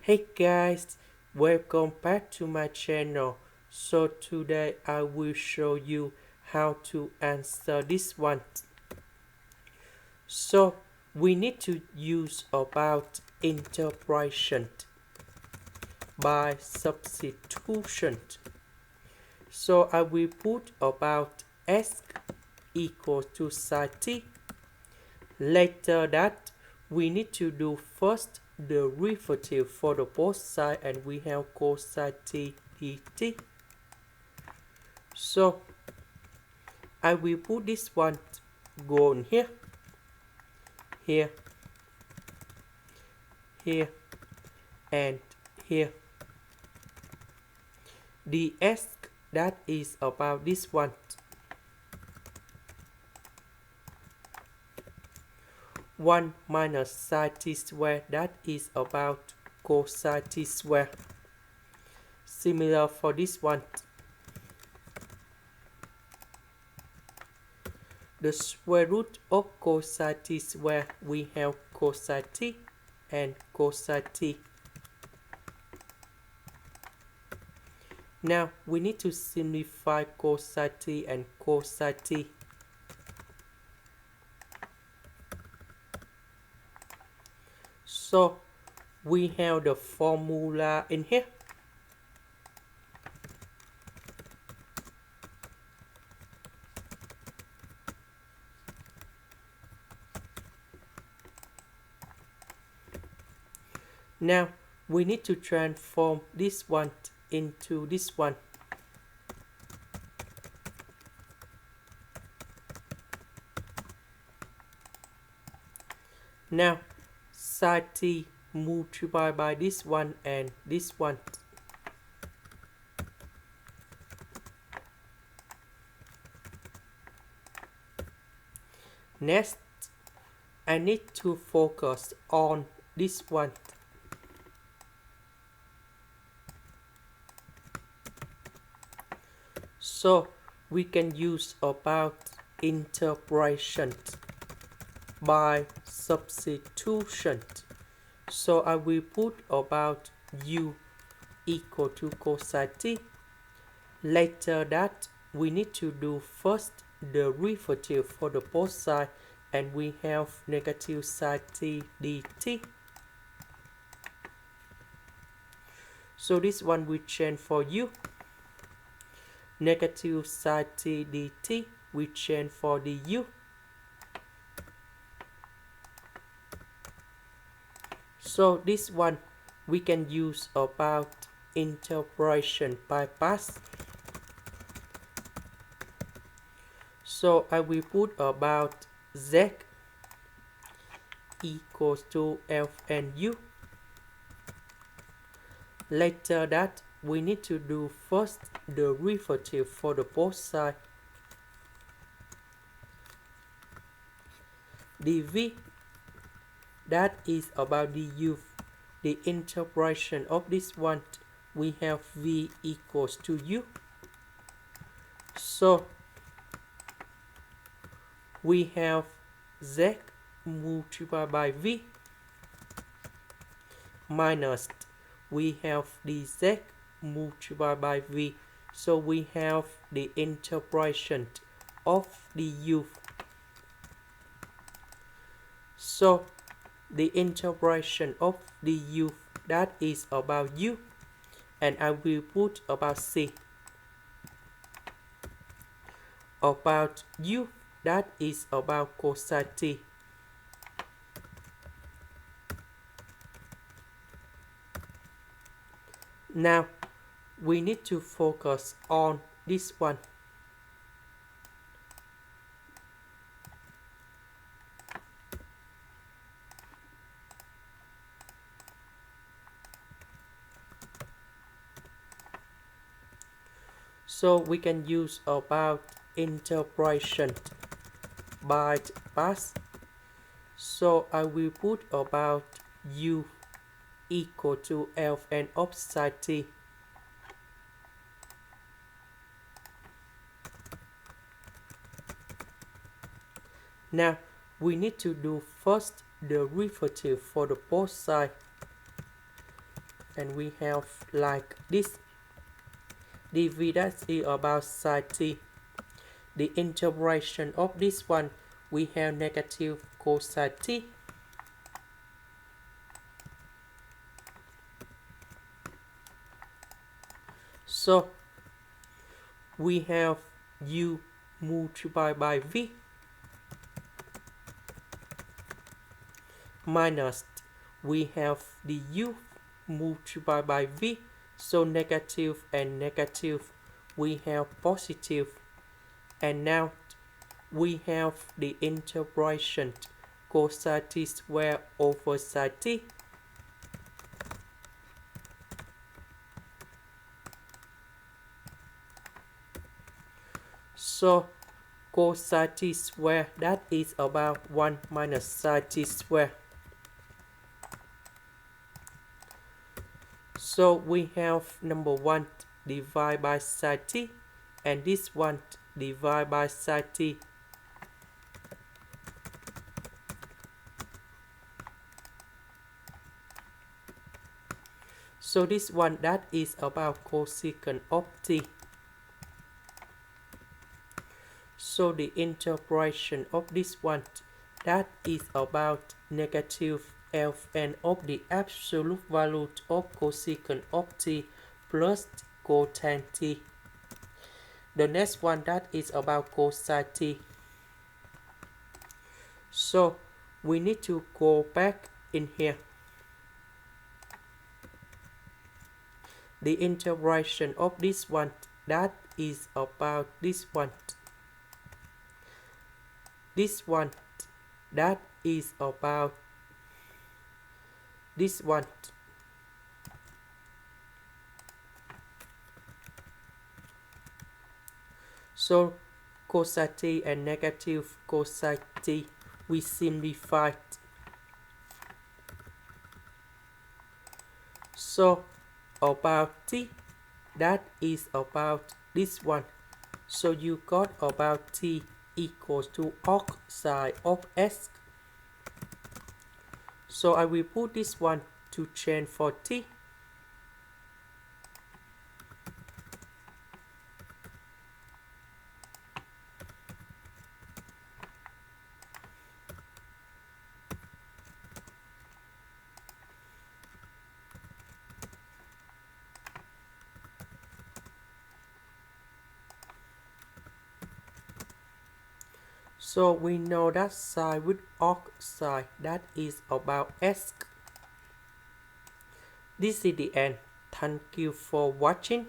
Hey guys, welcome back to my channel. So today I will show you how to answer this one. So we need to use about interpretation by substitution. So I will put about s equals to sine t. Later that we need to do first the derivative for the both side, and we have cosine t dt. So I will put this one go on here, here, here, and here. The s that is about this one. 1 minus sine t square, that is about cosine t square. Similar for this one. The square root of cosine t square, we have cosine t and cosine t. Now we need to simplify cosine t and cosine t. So we have the formula in here. Now we need to transform this one into this one. Now sine t multiplied by this one and this one. Next, I need to focus on this one. So we can use about interpretation by substitution. So I will put about u equal to cosine t. Later that we need to do first the derivative for the both side, and we have negative sine t dt. So this one we change for u. Negative sine t dt we change for the u. So this one we can use about interpretation by parts. So I will put about z equals to f and u. Later that we need to do first the derivative for the both side. dv, that is about the u. The interpretation of this one, we have v equals to u. So we have z multiplied by v minus we have the z multiplied by v. So we have the interpretation of the u. So the interpretation of the u, that is about u, and I will put about c. About u, that is about cosine t. Now we need to focus on this one. So we can use about interpretation by parts. So I will put about u equal to f and of sine t. Now we need to do first the derivative for the both sides. and we have like this. dv that is about sine t. The integration of this one, we have negative cosine t. So we have u multiplied by v minus we have the u multiplied by v, so negative and negative, we have positive, and now we have the integration cosine t squared over sine t. So cosine t squared, that is about 1 minus sine t squared. So we have number 1 divided by sine t, and this one divided by sine t. So this one, that is about cosecant of t. So the integration of this one, that is about negative ln of the absolute value of cosecant of t plus cotan t. The next one, that is about cosine t. So we need to go back in here. The integration of this one, that is about this one. This one, that is about this one. So cosine t and negative cosine t, we simplified. So about t, that is about this one. So you got about t equals to arcsine of s. So I will put this one to change for t. So we know that sine with arcsine, that is about s. This is the end. Thank you for watching.